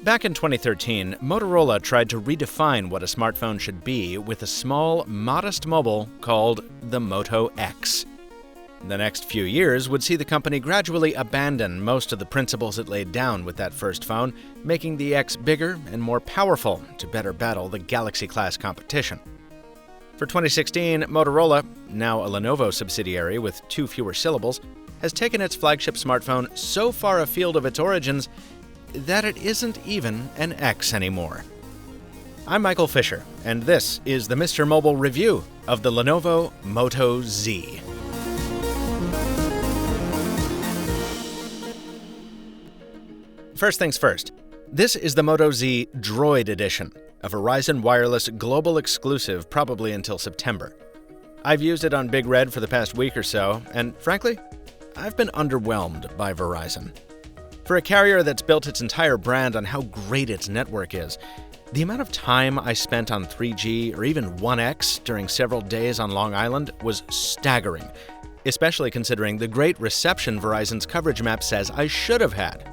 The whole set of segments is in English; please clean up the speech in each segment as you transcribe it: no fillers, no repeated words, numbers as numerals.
Back in 2013, Motorola tried to redefine what a smartphone should be with a small, modest mobile called the Moto X. The next few years would see the company gradually abandon most of the principles it laid down with that first phone, making the X bigger and more powerful to better battle the Galaxy-class competition. For 2016, Motorola, now a Lenovo subsidiary with 2 fewer syllables, has taken its flagship smartphone so far afield of its origins that it isn't even an X anymore. I'm Michael Fisher, and this is the MrMobile review of the Lenovo Moto Z. First things first, this is the Moto Z Droid edition, a Verizon wireless global exclusive probably until September. I've used it on Big Red for the past week or so, and frankly, I've been underwhelmed by Verizon. For a carrier that's built its entire brand on how great its network is, the amount of time I spent on 3G or even 1X during several days on Long Island was staggering, especially considering the great reception Verizon's coverage map says I should have had.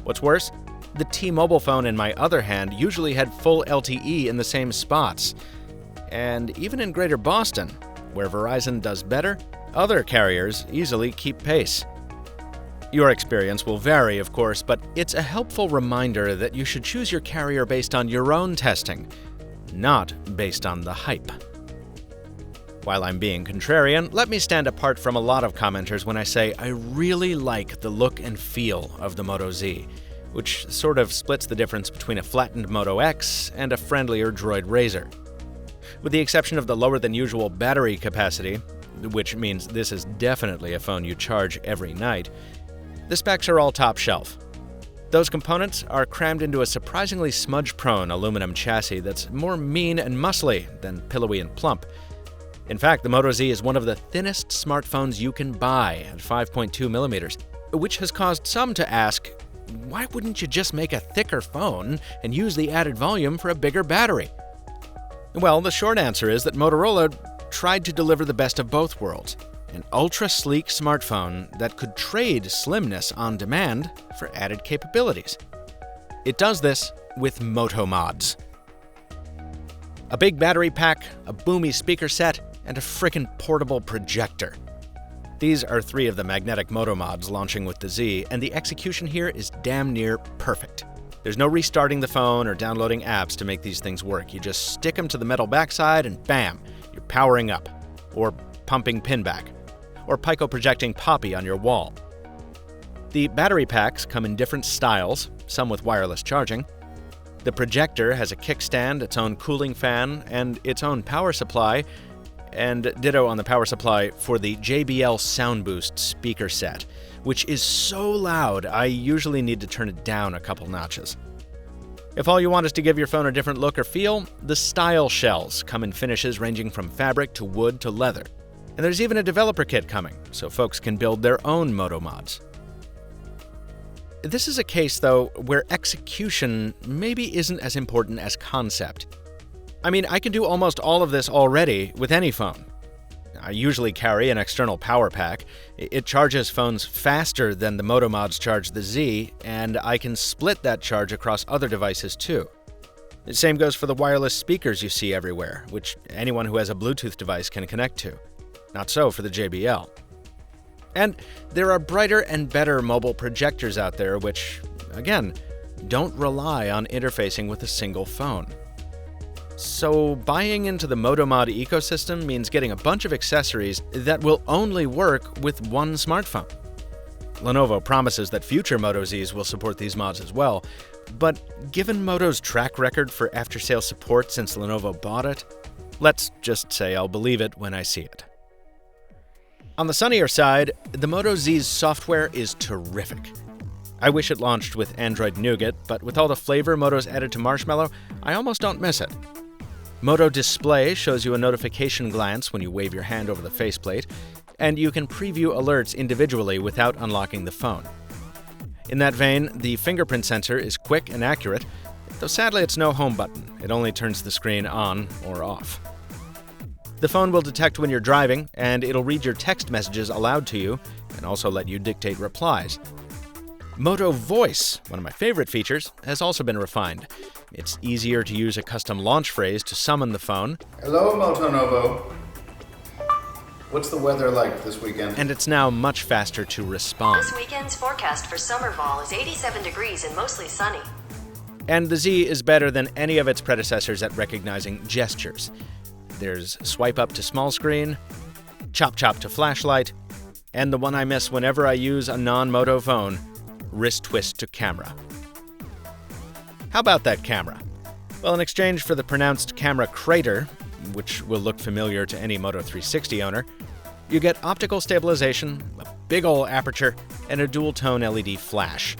What's worse, the T-Mobile phone in my other hand usually had full LTE in the same spots. And even in Greater Boston, where Verizon does better, other carriers easily keep pace. Your experience will vary, of course, but it's a helpful reminder that you should choose your carrier based on your own testing, not based on the hype. While I'm being contrarian, let me stand apart from a lot of commenters when I say I really like the look and feel of the Moto Z, which sort of splits the difference between a flattened Moto X and a friendlier Droid Razr. With the exception of the lower-than-usual battery capacity, which means this is definitely a phone you charge every night, the specs are all top shelf. Those components are crammed into a surprisingly smudge-prone aluminum chassis that's more mean and muscly than pillowy and plump. In fact, the Moto Z is one of the thinnest smartphones you can buy at 5.2 millimeters, which has caused some to ask, why wouldn't you just make a thicker phone and use the added volume for a bigger battery? Well, the short answer is that Motorola tried to deliver the best of both worlds. An ultra-sleek smartphone that could trade slimness on demand for added capabilities. It does this with Moto Mods. A big battery pack, a boomy speaker set, and a frickin' portable projector. These are 3 of the magnetic Moto Mods launching with the Z, and the execution here is damn near perfect. There's no restarting the phone or downloading apps to make these things work. You just stick them to the metal backside and bam, you're powering up. Or pumping pin back. Or pico-projecting Poppy on your wall. The battery packs come in different styles, some with wireless charging. The projector has a kickstand, its own cooling fan, and its own power supply, and ditto on the power supply for the JBL Sound Boost speaker set, which is so loud I usually need to turn it down a couple notches. If all you want is to give your phone a different look or feel, the style shells come in finishes ranging from fabric to wood to leather. And there's even a developer kit coming, so folks can build their own Moto Mods. This is a case, though, where execution maybe isn't as important as concept. I mean, I can do almost all of this already with any phone. I usually carry an external power pack. It charges phones faster than the Moto Mods charge the Z, and I can split that charge across other devices too. The same goes for the wireless speakers you see everywhere, which anyone who has a Bluetooth device can connect to. Not so for the JBL. And there are brighter and better mobile projectors out there which, again, don't rely on interfacing with a single phone. So buying into the Moto Mod ecosystem means getting a bunch of accessories that will only work with one smartphone. Lenovo promises that future Moto Zs will support these mods as well, but given Moto's track record for after-sales support since Lenovo bought it, let's just say I'll believe it when I see it. On the sunnier side, the Moto Z's software is terrific. I wish it launched with Android Nougat, but with all the flavor Moto's added to Marshmallow, I almost don't miss it. Moto Display shows you a notification glance when you wave your hand over the faceplate, and you can preview alerts individually without unlocking the phone. In that vein, the fingerprint sensor is quick and accurate, though sadly it's no home button. It only turns the screen on or off. The phone will detect when you're driving, and it'll read your text messages aloud to you, and also let you dictate replies. Moto Voice, one of my favorite features, has also been refined. It's easier to use a custom launch phrase to summon the phone. Hello, Moto. What's the weather like this weekend? And it's now much faster to respond. This weekend's forecast for Summerval is 87 degrees and mostly sunny. And the Z is better than any of its predecessors at recognizing gestures. There's swipe up to small screen, chop to flashlight, and the one I miss whenever I use a non-Moto phone, wrist twist to camera. How about that camera? Well, in exchange for the pronounced camera crater, which will look familiar to any Moto 360 owner, you get optical stabilization, a big ol' aperture, and a dual-tone LED flash.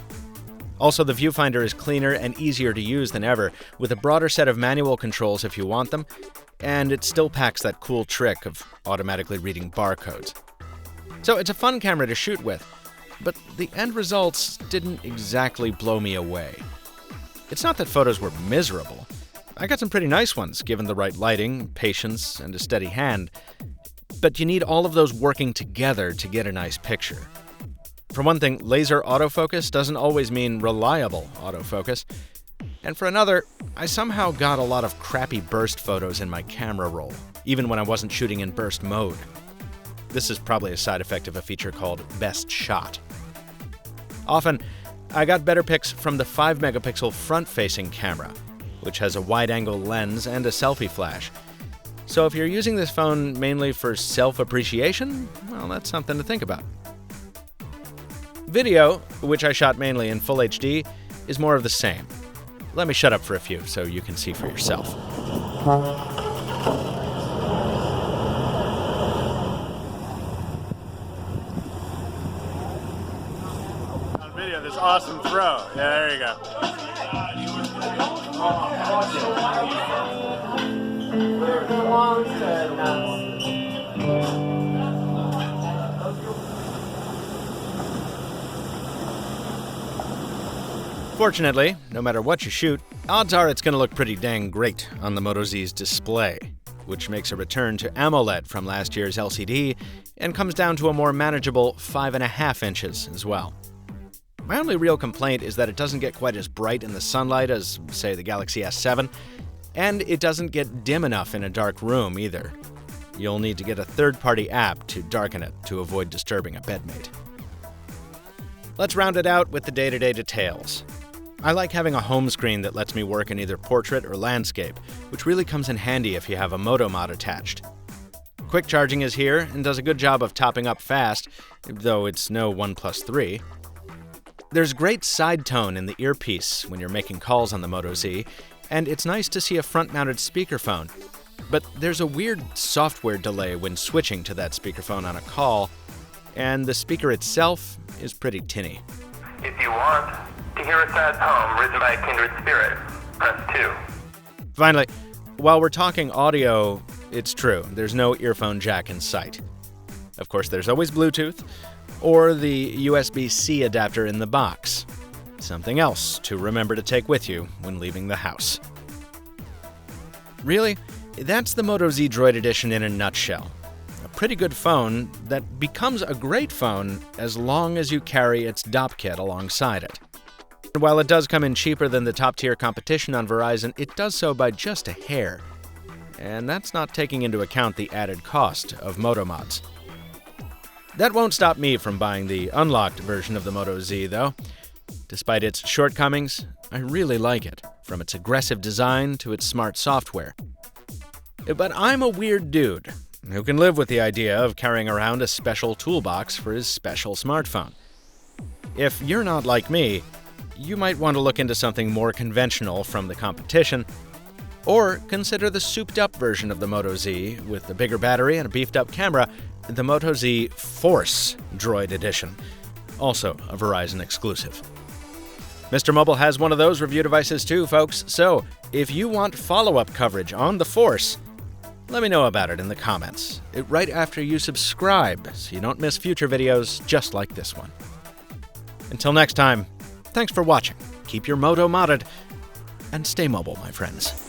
Also, the viewfinder is cleaner and easier to use than ever, with a broader set of manual controls if you want them, and it still packs that cool trick of automatically reading barcodes. So it's a fun camera to shoot with, but the end results didn't exactly blow me away. It's not that photos were miserable. I got some pretty nice ones, given the right lighting, patience, and a steady hand. But you need all of those working together to get a nice picture. For one thing, laser autofocus doesn't always mean reliable autofocus. And for another, I somehow got a lot of crappy burst photos in my camera roll, even when I wasn't shooting in burst mode. This is probably a side effect of a feature called Best Shot. Often, I got better pics from the 5-megapixel front-facing camera, which has a wide-angle lens and a selfie flash. So if you're using this phone mainly for self-appreciation, well, that's something to think about. Video, which I shot mainly in Full HD, is more of the same. Let me shut up for a few so you can see for yourself. On video, this awesome throw. Yeah, there you go. Fortunately, no matter what you shoot, odds are it's going to look pretty dang great on the Moto Z's display, which makes a return to AMOLED from last year's LCD and comes down to a more manageable 5.5 inches as well. My only real complaint is that it doesn't get quite as bright in the sunlight as, say, the Galaxy S7, and it doesn't get dim enough in a dark room either. You'll need to get a third-party app to darken it to avoid disturbing a bedmate. Let's round it out with the day-to-day details. I like having a home screen that lets me work in either portrait or landscape, which really comes in handy if you have a Moto mod attached. Quick charging is here and does a good job of topping up fast, though it's no OnePlus 3. There's great side tone in the earpiece when you're making calls on the Moto Z, and it's nice to see a front-mounted speakerphone. But there's a weird software delay when switching to that speakerphone on a call, and the speaker itself is pretty tinny. If you want to hear a sad poem written by a kindred spirit, press 2. Finally, while we're talking audio, it's true, there's no earphone jack in sight. Of course, there's always Bluetooth, or the USB-C adapter in the box. Something else to remember to take with you when leaving the house. Really, that's the Moto Z Droid Edition in a nutshell. A pretty good phone that becomes a great phone as long as you carry its DOP kit alongside it. While it does come in cheaper than the top-tier competition on Verizon, it does so by just a hair. And that's not taking into account the added cost of Moto mods. That won't stop me from buying the unlocked version of the Moto Z, though. Despite its shortcomings, I really like it, from its aggressive design to its smart software. But I'm a weird dude who can live with the idea of carrying around a special toolbox for his special smartphone. If you're not like me, you might want to look into something more conventional from the competition, or consider the souped-up version of the Moto Z with a bigger battery and a beefed-up camera, the Moto Z Force Droid Edition, also a Verizon exclusive. MrMobile has one of those review devices too, folks, so if you want follow-up coverage on the Force, let me know about it in the comments, right after you subscribe so you don't miss future videos just like this one. Until next time, thanks for watching, keep your Moto modded, and stay mobile, my friends.